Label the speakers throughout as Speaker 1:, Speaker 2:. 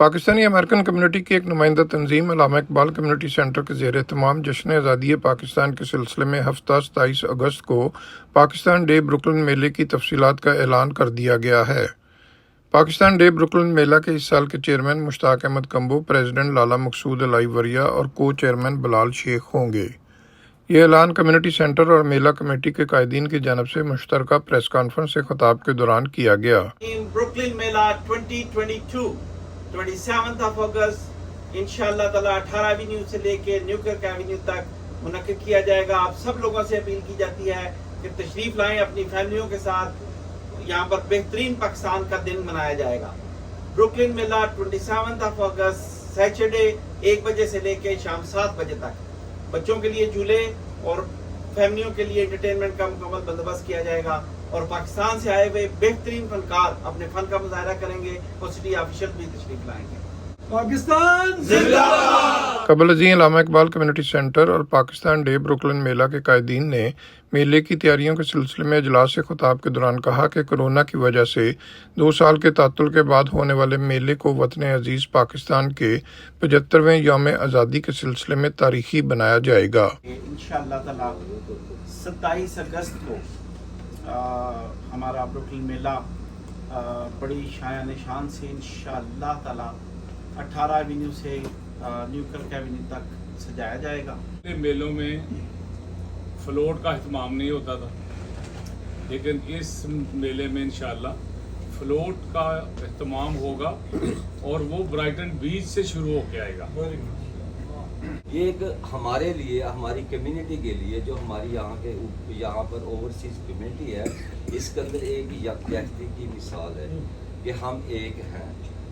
Speaker 1: Pakistani American community की एक नुमाइंदा तंजीम अल्लामा इकबाल कम्युनिटी सेंटर के ज़ेर एहतमाम जश्न आज़ादी पाकिस्तान के सिलसिले में हफ्ता 27 अगस्त को पाकिस्तान डे ब्रुकलिन मेले की तफसीलात का ऐलान कर दिया गया है। पाकिस्तान डे ब्रुकलिन मेला के इस साल के चेयरमैन मुश्ताक अहमद कम्बो, प्रेसिडेंट लाला मकसूद अलाई वरिया और को चेयरमैन बिलाल शेख होंगे। ये ऐलान कम्युनिटी सेंटर और मेला कमेटी के कायदीन की जानब से मुश्तरका प्रेस कॉन्फ्रेंस से खिताब के दौरान किया गया।
Speaker 2: ब्रुकलिन मेला 2022 27 अगस्त इंशाअल्लाह ताला 18 एवेन्यू से लेके न्यूकर्क एवेन्यू तक मुनक्किद किया जाएगा। आप सब लोगों से अपील की जाती है कि तशरीफ लाएं अपनी फैमिलियों के साथ। यहाँ पर बेहतरीन पाकिस्तान का दिन मनाया जाएगा। ब्रुकलिन मेला 27 अगस्त सैटरडे 1 बजे से लेके शाम 7 बजे तक बच्चों के लिए झूले और फैमिलियों के लिए एंटरटेनमेंट का मुकम्मल बंदोबस्त किया जाएगा और पाकिस्तान से आए हुए बेहतरीन फनकार अपने फन का मुजाहरा करेंगे और सिटी ऑफिशियल भी तशरीफ लाएंगे। पाकिस्तान जिंदाबाद।
Speaker 1: कबल अज़ीं अल्लामा इकबाल कम्युनिटी सेंटर और पाकिस्तान डे ब्रुकलिन मेला के कायदीन ने मेले की तैयारियों के सिलसिले में इजलास से खिताब के दौरान कहा कि कोरोना की वजह से 2 साल के तातुल के बाद होने वाले मेले को वतन अजीज़ पाकिस्तान के 75वें यौम आज़ादी के सिलसिले में तारीखी बनाया जाएगा।
Speaker 2: इंशाअल्लाह ताला 27 अगस्त को हमारा ब्रुकलिन मेला बड़ी शायान शान से इंशाअल्लाह ताला 18 एवेन्यू से न्यूकर्क एवेन्यू तक सजाया जाएगा।
Speaker 3: मेलों में फ्लोट का इत्माम नहीं होता था, लेकिन इस मेले में इंशाअल्लाह फ्लोट का इत्माम होगा और वो ब्राइटन बीच से शुरू होकर आएगा।
Speaker 4: ये एक हमारे लिए, हमारी कम्युनिटी के लिए, जो हमारी यहाँ पर ओवरसीज कम्युनिटी है, इसके अंदर एक यकजहती की मिसाल है कि हम एक हैं।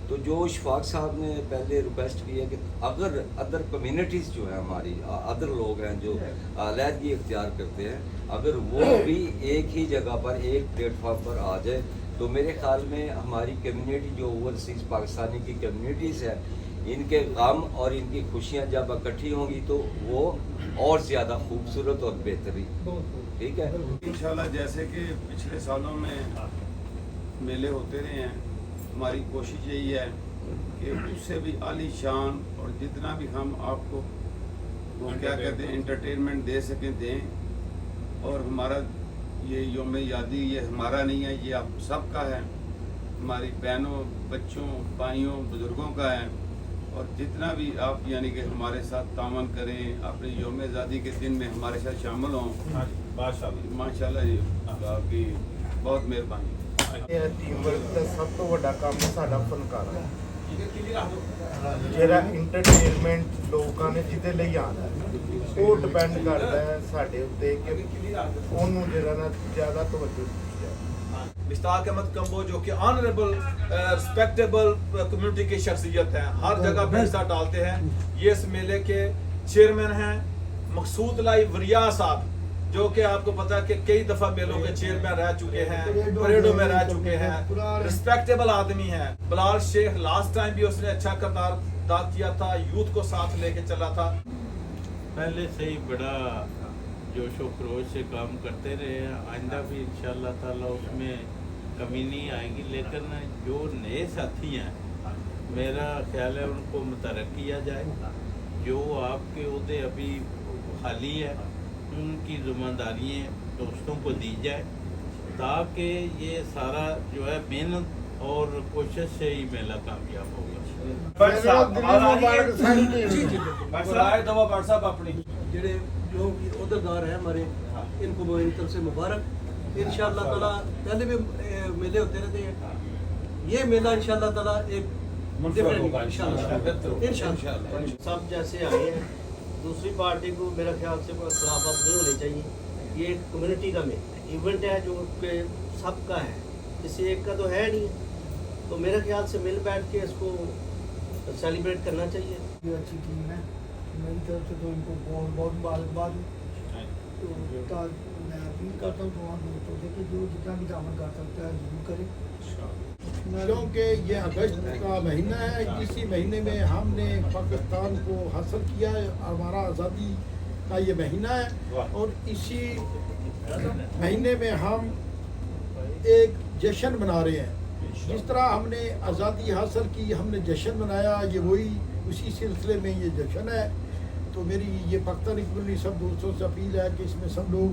Speaker 4: तो जो इशफाक साहब ने पहले रिक्वेस्ट की है कि अगर अदर कम्युनिटीज़ जो है हमारी, अदर लोग हैं जो अलहदगी इख्तियार करते हैं, अगर वो भी एक ही जगह पर एक प्लेटफॉर्म पर आ जाए तो मेरे ख्याल में हमारी कम्युनिटी जो ओवरसीज पाकिस्तानी की कम्युनिटीज़ है, इनके गम और इनकी खुशियाँ जब इकट्ठी होंगी तो वो और ज़्यादा खूबसूरत और बेहतरीन, ठीक है
Speaker 5: इंशाल्लाह। जैसे कि पिछले सालों में मेले होते रहे हैं, हमारी कोशिश यही है कि उससे भी आली शान और जितना भी हम आपको वो क्या कहते हैं एंटरटेनमेंट दे सकें दें। और हमारा ये यौम यादी ये हमारा नहीं है, ये आप सबका है, हमारी बहनों, बच्चों, भाइयों, बुज़ुर्गों का है। और जितना भी आप यानी कि हमारे साथ तावन करें, अपने यौम आज़ादी के दिन में हमारे साथ शामिल हों, माशाल्लाह जी, आपकी बहुत मेहरबानी।
Speaker 6: टीम वर्क का सब तो बड़ा काम साडा फनकारा ਜਿਹੜਾ ਇੰਟਰਟੇਨਮੈਂਟ ਲੋਕਾਂ ਨੇ ਜਿਹਦੇ ਲਈ ਆਉਣਾ ਉਹ ਡਿਪੈਂਡ ਕਰਦਾ ਹੈ ਸਾਡੇ ਉੱਤੇ ਕਿ ਉਹਨੂੰ ਜਿਹੜਾ ਨਾ ਜ਼ਿਆਦਾ ਤਵੱਜੋ ਦਿੱਤੀ ਜਾਏ।
Speaker 7: मुश्ताक अहमद कम्बो जो कि ऑनरेबल रिस्पेक्टेबल कम्युनिटी की शख्सियत है, हर जगह पे हिस्सा डालते हैं। ये इस मेले के चेयरमैन हैं मकसूद अलाई वरिया साहब, जो कि आपको पता है कि कई दफ़ा मेलों के चेयरमैन रह चुके हैं, परेडों में रह चुके हैं, रिस्पेक्टेबल आदमी हैं। बिलाल शेख लास्ट टाइम भी उसने अच्छा किरदार अदा किया था, यूथ को साथ लेके चला था।
Speaker 8: पहले से ही बड़ा जोश व खरोश से काम करते रहे हैं, आइंदा भी इंशाअल्लाह ताला उसमें कमी नहीं आएगी। लेकिन जो नए साथी हैं, मेरा ख्याल है उनको मुतरक किया जाए। जो आपके उहदे अभी खाली है उनकी ज़िम्मेदारियाँ दोस्तों को दी जाए, ताकि ये सारा जो है मेहनत और कोशिश से ही मेला कामयाब होगा।
Speaker 9: जेडे जो उहदेदार हैं हमारे, इनको मेरी तरफ से मुबारक। इंशाअल्लाह ताला पहले भी मेले होते रहते हैं, ये मेला इंशाअल्लाह ताला एक डिफरेंट इंशाअल्लाह।
Speaker 6: सब जैसे आए हैं, दूसरी पार्टी को मेरा ख्याल से कोई खिलाफत नहीं होनी चाहिए। ये एक कम्युनिटी का इवेंट है जो कि सबका है, किसी एक का तो है नहीं। तो मेरे ख्याल से मिल बैठ के इसको सेलिब्रेट करना चाहिए।
Speaker 10: ये अच्छी टीम है, मेरी तरफ से तो इनको बहुत बहुत मुबारकबाद। तो मैं अपील करता हूँ तमाम दोस्तों से कि जो जितना भी दामन कर सकता है जरूर करें,
Speaker 11: क्योंकि ये अगस्त का महीना है। इसी महीने में हमने पाकिस्तान को हासिल किया है, हमारा आज़ादी का ये महीना है। और इसी महीने में हम एक जश्न मना रहे हैं जिस तरह हमने आज़ादी हासिल की, हमने जश्न मनाया, ये वही उसी सिलसिले में ये जश्न है। तो मेरी ये पाकिस्तानी कम्युनिटी सब दोस्तों से अपील है कि इसमें सब लोग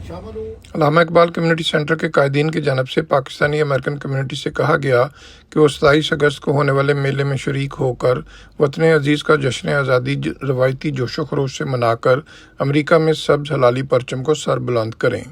Speaker 11: शामिल हो।
Speaker 1: अल्लामा इकबाल कम्युनिटी सेंटर के कायदीन की जानब से पाकिस्तानी अमेरिकन कम्युनिटी से कहा गया कि वो 27 अगस्त को होने वाले मेले में शरीक होकर वतन अजीज़ का जश्न आज़ादी रवायती जोशो खरोश से मनाकर अमेरिका में सब्ज़ हलाली परचम को सर बुलंद करें।